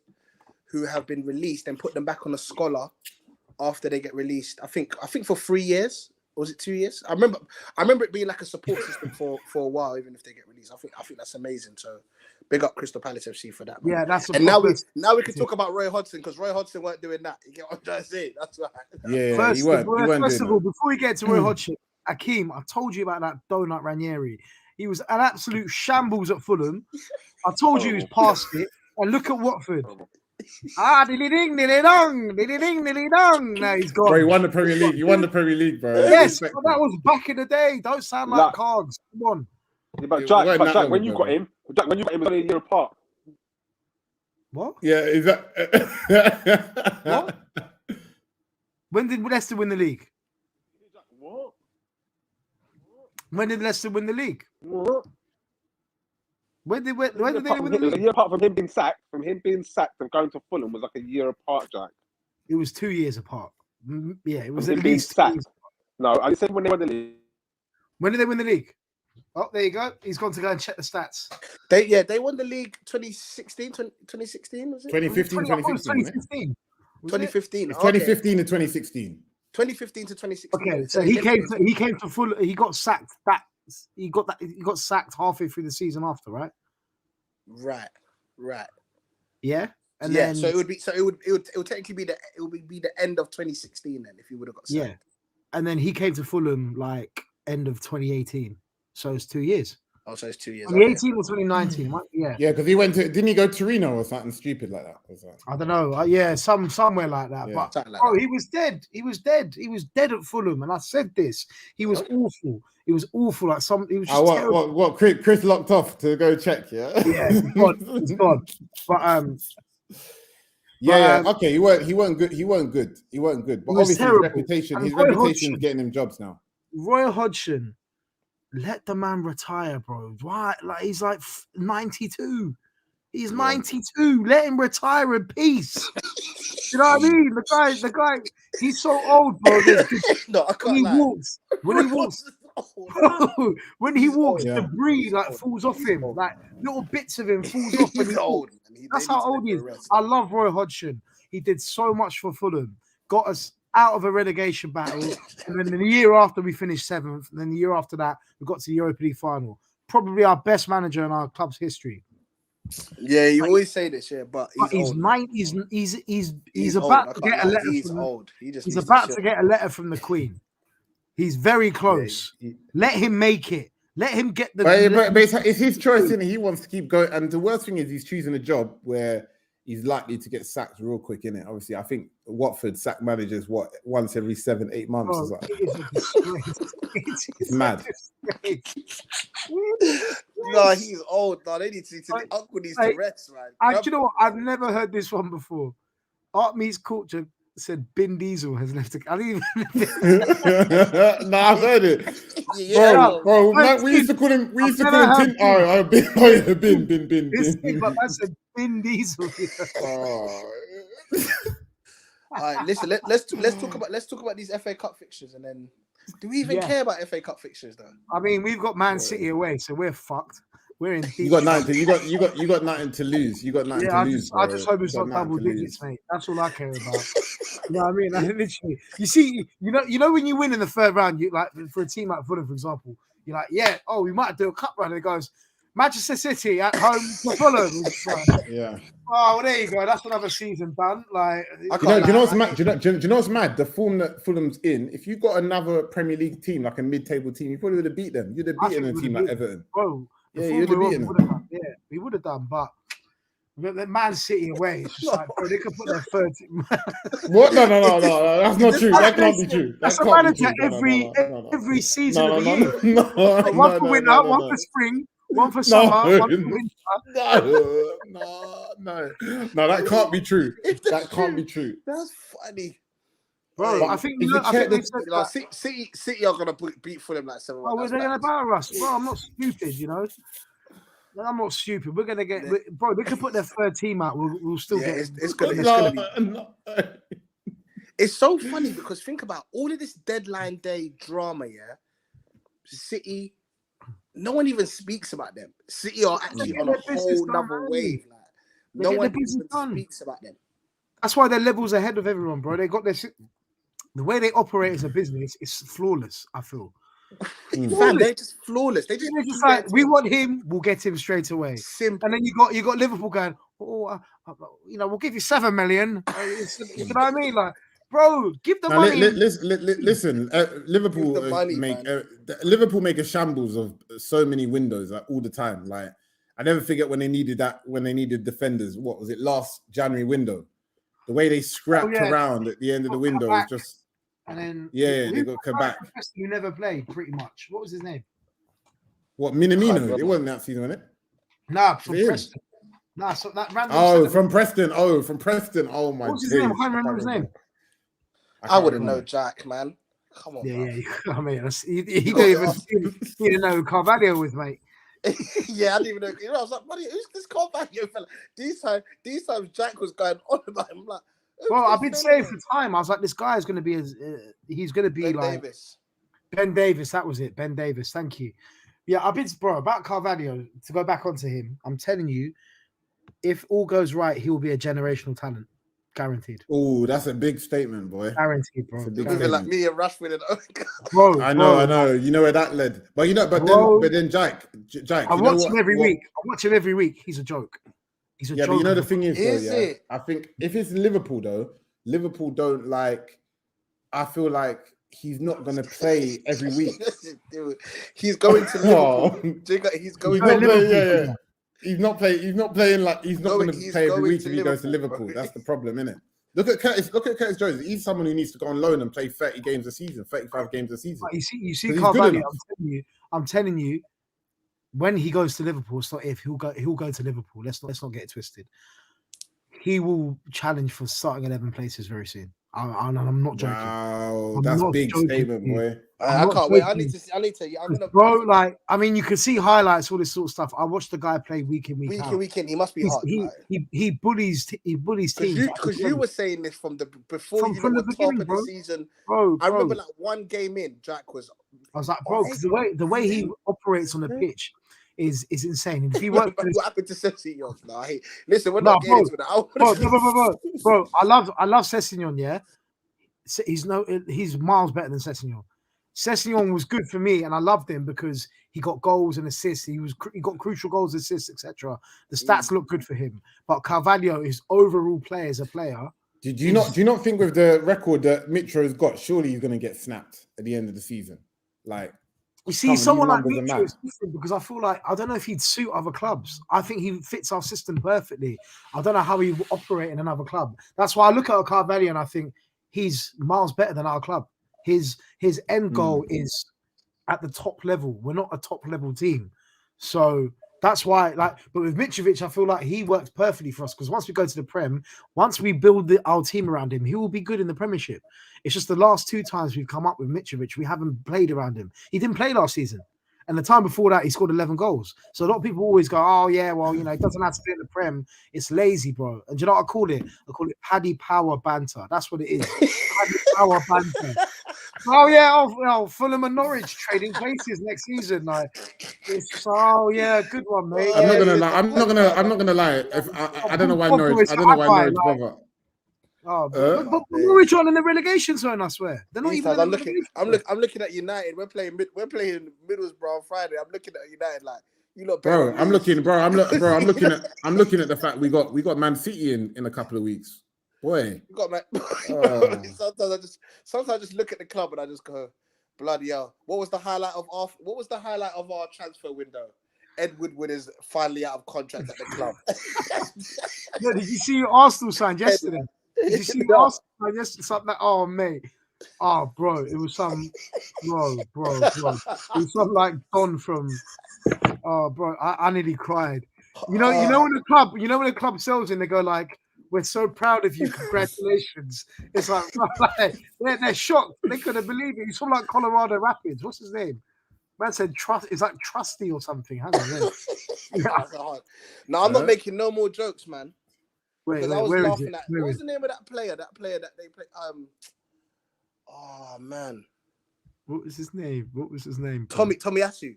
who have been released and put them back on a scholar after they get released. I think for 3 years. Was it 2 years? I remember it being like a support system for a while, even if they get released. I think that's amazing. So big up Crystal Palace FC for that. Man. Yeah, that's. And now we can talk about Roy Hodgson because Roy Hodgson weren't doing that. You get what I'm trying to say? That's right. Yeah, First of all, doing before we get to Roy Hodgson, Akeem, I told you about that donut Ranieri. He was an absolute shambles at Fulham. I told you he was past it. And look at Watford. Dilly-ding, dilly-dong, dilly-ding, dilly-dong. Now he's gone. Bro, he won the Premier League. He won the Premier League, bro. Yes, but that was back in the day. Don't sound like cards. Come on. Yeah, but Jack, when you got him, it was only a year apart. What? Yeah, is that what? When did Leicester win the league? What? When did Leicester win the league? What? When did they win the It was league? a year apart from him being sacked. From him being sacked and going to Fulham was like a year apart, Jack. It was 2 years apart. Yeah, it was From at him being least. sacked. No, I said when they won the league. When did they win the league? Oh, there you go. He's gone to go and check the stats. They won the league 2016, 2016 was it? 2015, 2016. 2015. It's 2015 to 2016. 2015 to 2016. Okay, so he came to full. He got sacked. He got sacked halfway through the season after, right? Right. Yeah, and yeah. then So it would technically be the end of 2016 then if he would have got sacked. Yeah, and then he came to Fulham like end of 2018. So it's 2 years. Oh, so it's 2 years. 2018 or 2019? Right? Yeah. Yeah, because didn't he go to Torino or something stupid like that? I don't know. Yeah, somewhere like that. Yeah. But he was dead. He was dead. He was dead at Fulham, and I said this. He was awful. He was awful. Like he was just terrible. What? Chris locked off to go check. Yeah. Yeah, he's gone. But yeah. Okay, he weren't good. But obviously his reputation is getting him jobs now. Roy Hodgson. Let the man retire, bro. Why? Like he's like 92. He's 92. Let him retire in peace. You know what I mean? The guy. He's so old, bro. No, I can't lie. When he walks, debris like falls off him. Like little bits of him falls off. He's old. That's how old he is. I love Roy Hodgson. He did so much for Fulham. Got us out of a relegation battle, and then the year after we finished 7th, and then the year after that we got to the Europa League final. Probably our best manager in our club's history. Yeah, you always say this, but he's about to get a letter. He's old. He's about to get a letter from the Queen. He's very close. Let him make it. Let him get the. But it's his choice, isn't it? He wants to keep going, and the worst thing is he's choosing a job where he's likely to get sacked real quick, innit? Obviously, I think Watford sack managers once every 7-8 months. Oh, it's mad. No, he's old. No, they need to. The uncle needs to rest, man. Do you know what? I've never heard this one before. Art Meets Culture said Bin Diesel has left. I didn't even. No, I've heard it. Yeah, bro. We used to call him. We used to call him Bin. But I said Bin Diesel. All right, listen. Let's talk about these FA Cup fixtures, and then do we even care about FA Cup fixtures though? I mean, we've got Man City away, so we're fucked. We're in. You got nothing. You got nothing to lose. You got nothing to lose. I just hope it's not double digits, mate. That's all I care about. You know what I mean? Like, literally, you know when you win in the third round, you like for a team like Fulham, for example, you're like, yeah, we might do a cup run, and it goes Manchester City at home to Fulham. Yeah. Oh, well, there you go. That's another season done. Like, do you know what's mad? Do you know what's mad? The form that Fulham's in. If you got another Premier League team, like a mid-table team, you probably would have beat them. You'd have beaten a team like Everton. Bro, yeah, you'd have beaten them. Yeah, we would have done, but the Man City away, it's just like, bro, they could put their third team. What? No, that's not true. That can't be true. That's a manager every season of the year. One for winter, one for spring. One for summer, one for winter. No, that can't be true. That can't be true. That's funny. Bro, I think City are gonna beat Fulham like 7-1. Oh, they're gonna battle us. Bro, I'm not stupid, you know. I'm not stupid. We're gonna get, bro. They can put their third team out. We'll still get. It's gonna be. It's so funny because think about all of this deadline day drama. Yeah, City. No one even speaks about them. City are actually on a whole nother wave. Like, no one even speaks about them. That's why their levels ahead of everyone, bro. They got their. The way they operate as a business is flawless. I feel. Fam, they're just flawless. They just They're just like, we want him, we'll get him straight away. Simple. And then you got Liverpool going, we'll give you 7 million. You know what I mean? Like, bro, give the money. Listen, Liverpool Give the money, Liverpool make a shambles of so many windows like all the time. Like, I never forget when they needed defenders. What was it, last January window? The way they scrapped around at the end of the window was just. And then they got come back. You never played, pretty much. What was his name? What, Minamino? It wasn't that season, was it? Nah, from Preston. Nah, so that random. From Preston. Oh my. What's his name? I can't remember his name. I wouldn't know Jack, man. Come on. Yeah. I mean, he didn't know who Carvalho was, mate. Yeah, I didn't even know. You know, I was like, buddy, who's this Carvalho fella? These times Jack was going on about him. Like, well, I've been saying for time. I was like, this guy is going to be he's going to be Ben like Davis. Ben Davis. That was it, Ben Davis. Thank you. Yeah, I've been about Carvalho. To go back onto him, I'm telling you, if all goes right, he will be a generational talent, guaranteed. Oh, that's a big statement, boy. Guaranteed, bro. Like me and Rashford and bro. I know. You know where that led, but then Jack. I watch him every week. I watch him every week. He's a joke. He's a joke. But you know the thing is though, it? I think if it's Liverpool though, Liverpool don't like. I feel like he's not going to play every week. He's going to Liverpool. He's going to Liverpool. Yeah. He's not playing like he's not going to play every week if he goes to Liverpool. Bro. That's the problem, isn't it? Look at Curtis Jones. He's someone who needs to go on loan and play 30 games a season, 35 games a season. You see Carvalho, I'm telling you, when he goes to Liverpool, it's not if he'll go to Liverpool. Let's not get it twisted. He will challenge for starting 11 places very soon. I'm not joking. Wow, that's a big statement, boy. I can't wait. I need to. I'm gonna, bro. Like, I mean, you can see highlights, all this sort of stuff. I watched the guy play week in, week out. He must be hard. He bullies teams. Because you were saying this from the beginning, top of the season. Bro, I remember like one game in, Jack was. I was like, bro, because the way he operates on the pitch is insane. And if he what happened to Sessignon? No, listen, we're not getting into that. Bro, I love Sessignon. Yeah, he's miles better than Sessignon. Sessignon was good for me, and I loved him because he got goals and assists. He got crucial goals, assists, etc. The stats look good for him. But Carvalho, his overall play as a player. Do you not think with the record that Mitro's got, surely he's going to get snapped at the end of the season? Like, you see, someone like Mitro is different because I feel like I don't know if he'd suit other clubs. I think he fits our system perfectly. I don't know how he would operate in another club. That's why I look at Carvalho and I think he's miles better than our club. His end goal is at the top level. We're not a top level team, so that's why. But with Mitrovic, I feel like he works perfectly for us because once we go to the Prem, once we build our team around him, he will be good in the Premiership. It's just the last 2 times we've come up with Mitrovic, we haven't played around him. He didn't play last season. And the time before that, he scored 11 goals. So a lot of people always go, oh, yeah, well, he doesn't have to be in the Prem. It's lazy, bro. And do you know what I call it? I call it Paddy Power banter. That's what it is. Paddy Power banter. Oh, yeah, Fulham and Norwich trading places next season. Good one, mate. I'm not gonna lie. I don't know why Norwich bother. But Norwich are in the relegation zone, I swear. They're not even. I'm looking at United. We're playing Middlesbrough on Friday. I'm looking at United like you lot. Bro, I'm looking at the fact we got Man City in a couple of weeks. Boy, you got Man. Sometimes I just look at the club and I just go, bloody hell. What was the highlight of our transfer window? Ed Woodward is finally out of contract at the club. Did you see Arsenal signed yesterday? Did you see Arsenal signed yesterday? Something like, oh mate, oh bro, it was some bro. It was something like Don from. Oh bro, I nearly cried. You know when the club sells and they go like, we're so proud of you, congratulations. It's like they're shocked. They couldn't believe it. He's from like Colorado Rapids. What's his name? Man said trust. It's like Trusty or something. Hang on. No, I'm not making no more jokes, man. Wait, I was where laughing is it? at. What was the name of that player? That player that they play. Oh man. What was his name? Tomiyasu.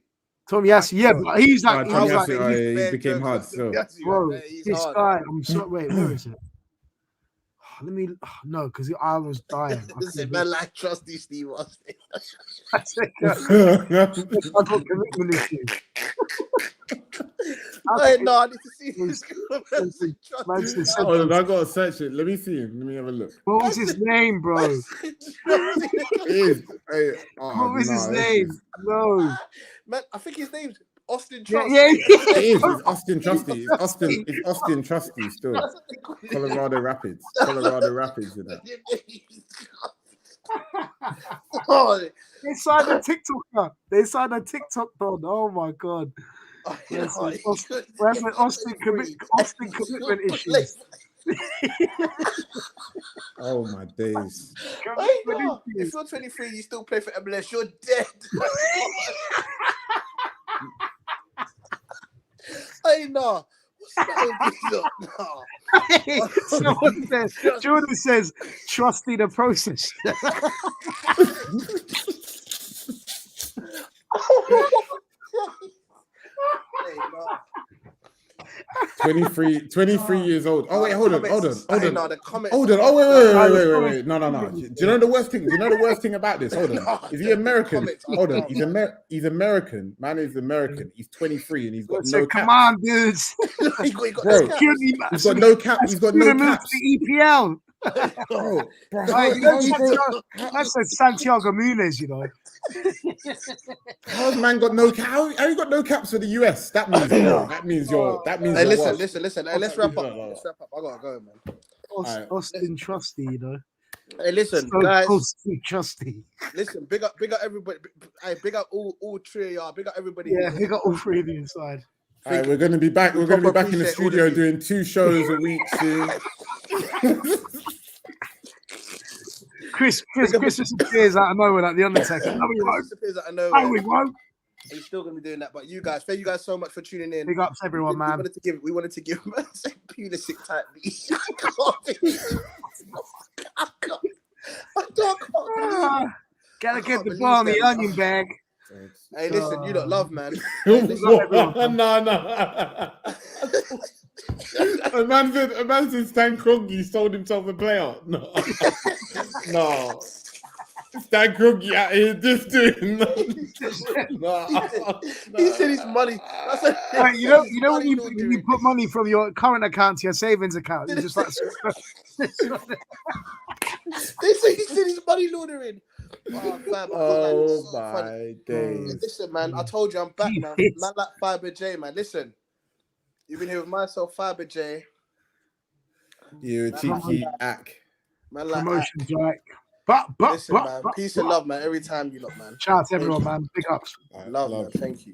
Tomiyasu, yeah, but he's like, he became hard. So, bro, this guy. I'm sorry. Wait, where is it? Let me no, because I was dying. Listen, man, like trusty Steve Austin. I've got commitment issues. Hey, no, I need to see this. Hold on, I gotta search it. Let me see him. Let me have a look. What was his name, bro? What was his name? No. Man, I think his name's Austin Yeah, Trusty. yeah. It's Austin Trusty. It's Austin Trusty still. Colorado Rapids, you know. Oh, They signed a TikToker. They signed a TikTok don. Oh my god. Austin commitment issues. Oh my days. Hey, no. If you're 23, you still play for MLS, you're dead. Hey, no. What's that? No. Jordan says, trusting the process. 23 years old. Oh wait, hold on. No, the comments. Hold on. Oh wait. No. Do you know the worst thing? About this? Hold on. Is he American? Hold on. He's American. Man is American. He's 23 and he's got no cap. Come on, dudes. He's got no cap. He's got no caps. The EPL. Bro. That's a Santiago Muniz, you know. How's man got no cap? How you got no caps for the US? That means you're. Hey, listen. Hey, let's wrap up. I gotta go, man. Austin Trusty, you know. Hey, listen, guys. Austin Trusty. Listen, big up everybody. Hey, big up all three of y'all. Big up everybody. Yeah, big up all three of you inside. All right, we're gonna be back. We're gonna be back in the studio doing 2 shows a week soon. Chris disappears out of nowhere like the Undertaker. No, we won't. No, we won't. He's still gonna be doing that. But you guys, thank you guys so much for tuning in. Big ups, everyone, man. We wanted to give Pulisic tightly. Gotta get the ball in the onion bag. Hey, listen, you don't love, man. No. A man said Stan Kroenke sold himself a player. No. Stan Kroenke out here just doing He said his money. Right, you know when you put money from your current account to your savings account, you just like. They say he said his money laundering. Oh my days! Listen, man, I told you I'm back, man. Man like Fiber J, man. Listen, you've been here with myself, Fiber J. You cheeky ack. Man like promotion, Jack. Listen, man. Peace and love, man. Every time you look, man. Shout out to everyone, man. Big ups. Love, man. Thank you.